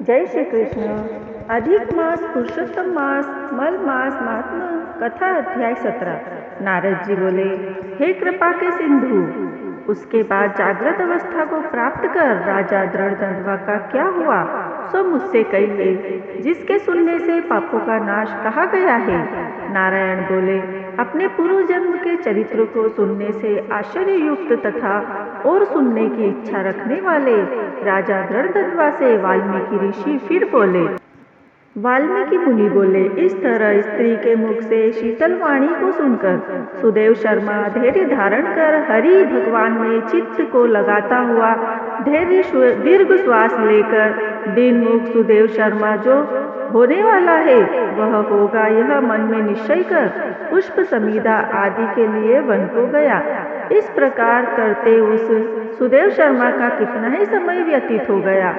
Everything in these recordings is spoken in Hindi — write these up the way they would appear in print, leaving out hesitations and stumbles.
जय श्री कृष्ण। अधिक मास पुरुषोत्तम मास मल मास महात्मा कथा अध्याय 17। नारद जी बोले, हे कृपा के सिंधु, उसके बाद जागृत अवस्था को प्राप्त कर राजा दृढ़दंडवा का क्या हुआ सो मुझसे कहिए, जिसके सुनने से पापों का नाश कहा गया है। नारायण बोले, अपने पूर्व जन्म के चरित्र को सुनने से आश्चर्ययुक्त तथा और सुनने की इच्छा रखने वाले राजा दृढ़दंडवा से वाल्मीकि ऋषि फिर बोले। वाल्मीकि मुनि बोले, इस तरह स्त्री के मुख से शीतल वाणी को सुनकर सुदेव शर्मा धैर्य धारण कर हरि भगवान में चित्त को लगाता हुआ दीर्घ श्वास लेकर दिनमुख सुदेव शर्मा जो होने वाला है वह होगा, यह मन में निश्चय कर पुष्प समीधा आदि के लिए वन को गया। इस प्रकार करते उस सुदेव शर्मा का कितना ही समय व्यतीत हो गया।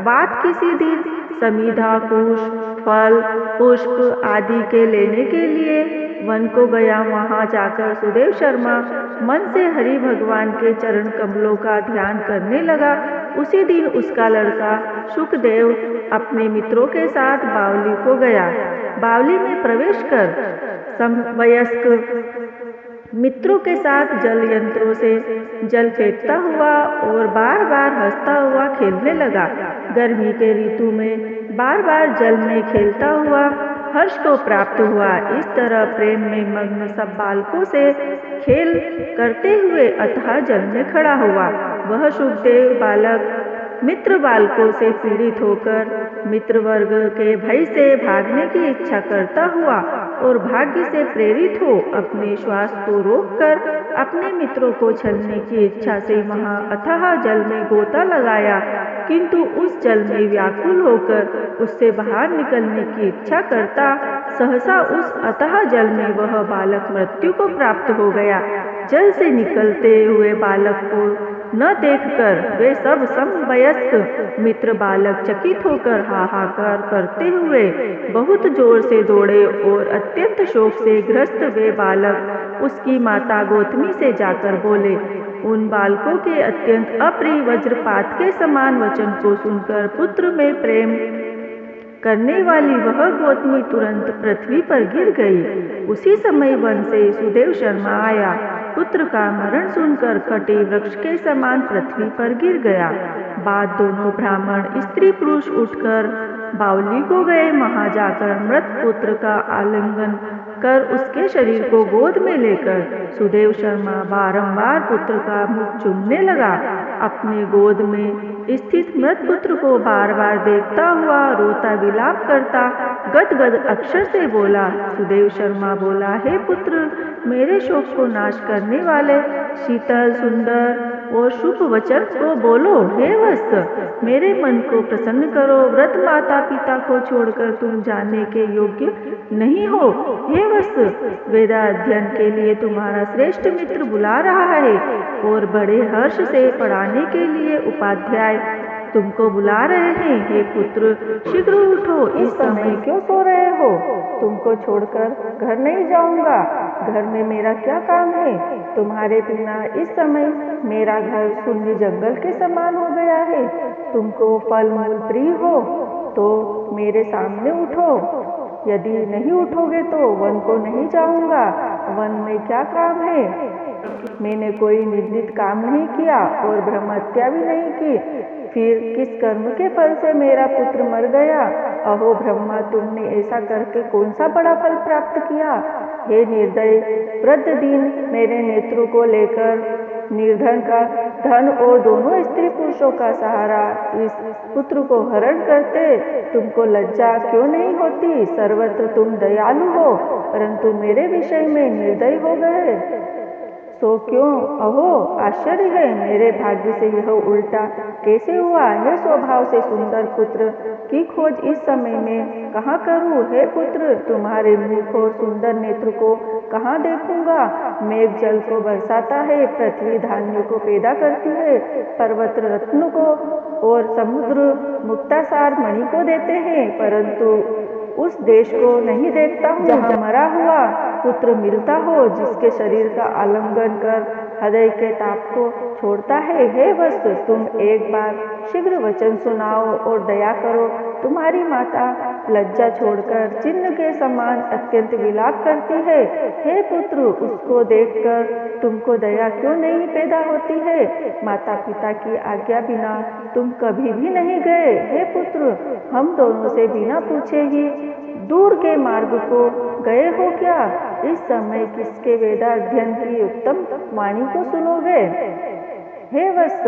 बात किसी दिन समीधा कुश फल पुष्प आदि के लेने के लिए वन को गया। वहां जाकर सुदेव शर्मा मन से हरि भगवान के चरण कमलों का ध्यान करने लगा। उसी दिन उसका लड़का सुखदेव अपने मित्रों के साथ बावली को गया। बावली में प्रवेश कर समवयस्क मित्रों के साथ जल यंत्रों से जल फेंकता हुआ और बार बार हंसता हुआ खेलने लगा। गर्मी के ऋतु में बार बार जल में खेलता हुआ हर्ष को प्राप्त हुआ। इस तरह प्रेम में मग्न सब बालकों से खेल करते हुए अथाह जल में खड़ा हुआ। वह सुखदेव बालक मित्र बालकों से पीड़ित होकर मित्र वर्ग के भय से भागने की इच्छा करता हुआ और भाग्य से प्रेरित हो अपने श्वास को रोककर अपने मित्रों को छलने की इच्छा से वहां अथाह जल में गोता लगाया, किंतु उस जल में व्याकुल होकर उससे बाहर निकलने की इच्छा करता सहसा उस अथाह जल में वह बालक मृत्यु को प्राप्त हो गया। जल से निकलते हुए बालक को न देखकर वे सब समवयस्क मित्र बालक चकित होकर हाहाकार करते हुए बहुत जोर से दौड़े और अत्यंत शोक से ग्रस्त वे बालक उसकी माता गौतमी से जाकर बोले। उन बालकों के अत्यंत अप्रिय वज्रपात के समान वचन को सुनकर पुत्र में प्रेम करने वाली वह गौतमी तुरंत पृथ्वी पर गिर गई। उसी समय वन से सुदेव शर्मा आया। पुत्र का मरण सुनकर कटी वृक्ष के समान पृथ्वी पर गिर गया। बाद दोनों ब्राह्मण स्त्री पुरुष उठकर बावली को गए। वहां जाकर मृत पुत्र का आलिंगन कर उसके शरीर को गोद में लेकर सुदेव शर्मा बारंबार पुत्र का मुख चूमने लगा। अपने गोद में स्थित मृत पुत्र को बार बार देखता हुआ रोता विलाप करता गदगद अक्षर से बोला। सुदेव शर्मा बोला, हे पुत्र, मेरे शोक को नाश करने वाले शीतल सुंदर और शुभ वचन को बोलो। हे वत्स, मेरे मन को प्रसन्न करो। व्रत माता पिता को छोड़कर तुम जानने के योग्य नहीं हो। हे वत्स, वेदाध्ययन के लिए तुम्हारा श्रेष्ठ मित्र बुला रहा है और बड़े हर्ष से पढ़ाने के लिए उपाध्याय तुमको बुला रहे हैं। हे पुत्र, शीघ्र उठो। इस समय क्यों सो रहे हो? तुमको छोड़कर घर नहीं जाऊंगा। घर में मेरा क्या काम है? तुम्हारे बिना इस समय मेरा घर शून्य जंगल के समान हो गया है। तुमको फल मूल प्रिय हो तो मेरे सामने उठो। यदि नहीं उठोगे तो वन को नहीं जाऊंगा। वन में क्या काम है? मैंने कोई निर्जित काम नहीं किया और ब्रह्महत्या भी नहीं की। फिर किस कर्म के फल से मेरा पुत्र मर गया? अहो ब्रह्मा, तुमने ऐसा करके कौन सा बड़ा फल प्राप्त किया? हे निर्दय, प्रतिदिन मेरे नेत्रों को लेकर निर्धन का धन और दोनों स्त्री पुरुषों का सहारा इस पुत्र को हरण करते तुमको लज्जा क्यों नहीं होती? सर्वत्र तुम दयालु हो, परंतु मेरे विषय में निर्दय हो गए तो क्यों? अहो आश्चर्य है, मेरे भाग्य से यह उल्टा कैसे हुआ? हे स्वभाव से सुंदर पुत्र की खोज इस समय में कहाँ करूँ? हे पुत्र, तुम्हारे मुख और सुंदर नेत्र को कहाँ देखूंगा? मेघ जल को बरसाता है, पृथ्वी धान्य को पैदा करती है, पर्वत रत्न को और समुद्र मुक्तासार मणि को देते हैं, परंतु उस देश को नहीं देखता हूँ जहाँ मरा हुआ पुत्र मिलता हो, जिसके शरीर का आलिंगन कर हृदय के ताप को छोड़ता है। हे वत्स, तुम एक बार शीघ्र वचन सुनाओ और दया करो। तुम्हारी माता लज्जा छोड़कर चिन्ह के समान अत्यंत विलाप करती है। हे पुत्र, उसको देखकर तुमको दया क्यों नहीं पैदा होती है? माता पिता की आज्ञा बिना तुम कभी भी नहीं गए। हे पुत्र, हम दोनों से बिना पूछे ही दूर के मार्ग को गए हो क्या? इस समय किसके वेदाध्ययन की उत्तम वाणी को सुनोगे? हे वत्स,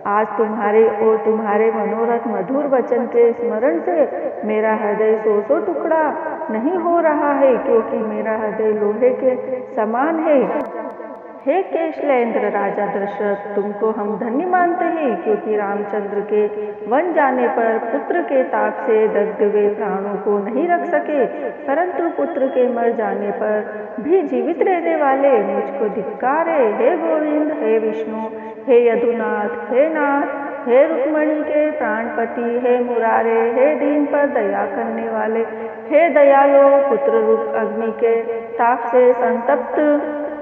आज तुम्हारे और तुम्हारे मनोरथ मधुर वचन के स्मरण से मेरा हृदय सौ टुकड़ा नहीं हो रहा है, क्योंकि मेरा हृदय लोहे के समान है। हे केशलेंद्र राजा दशरथ, तुमको हम धन्य मानते हैं, क्योंकि रामचंद्र के वन जाने पर पुत्र के ताप से दग्ध वे प्राणों को नहीं रख सके, परंतु पुत्र के मर जाने पर भी जीवित रहने वाले मुझको धिक्कार है। हे गोविंद, हे विष्णु, हे यदुनाथ, हे नाथ, हे रुक्मणी के प्राणपति, हे मुरारे, हे दीन पर दया करने वाले, हे दयालो, पुत्र रूप अग्नि के ताप से संतप्त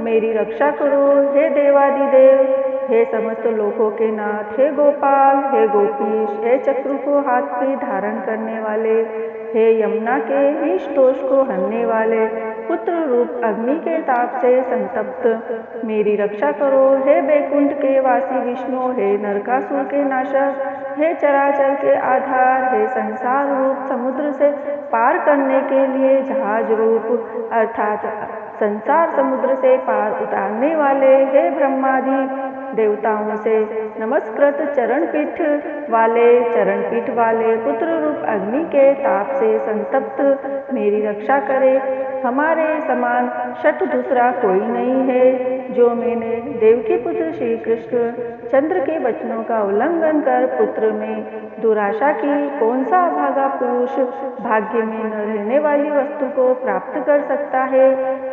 मेरी रक्षा करो। हे देवादिदेव, हे समस्त लोकों के नाथ, हे गोपाल, हे गोपीश, हे चक्र को हाथ पे धारण करने वाले, हे यमुना के विष दोष को हरने वाले, पुत्र रूप अग्नि के ताप से संतप्त मेरी रक्षा करो। हे बैकुंठ के वासी विष्णु, हे नरकासुर के नाशक, हे चराचर के आधार, हे संसार रूप समुद्र से पार करने के लिए जहाज रूप अर्थात संसार समुद्र से पार उतारने वाले, हे ब्रह्मादि देवताओं से नमस्कृत चरण पीठ वाले पुत्र रूप अग्नि के ताप से संतप्त मेरी रक्षा करे। हमारे समान शठ दूसरा कोई नहीं है। जो मैंने देवकी पुत्र श्री कृष्ण चंद्र के वचनों का उल्लंघन कर पुत्र में दुराशा की, कौन सा अभागा पुरुष भाग्य में न रहने वाली वस्तु को प्राप्त कर सकता है?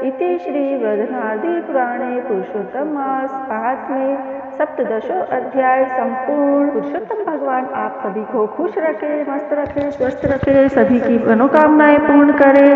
इति श्री वदनादि पुराणे पुरुषोत्तम मास 5 में 17 अध्याय संपूर्ण। पुरुषोत्तम भगवान आप सभी को खुश रखे, मस्त रखे, स्वस्थ रखे, सभी की मनोकामनाएं पूर्ण करे।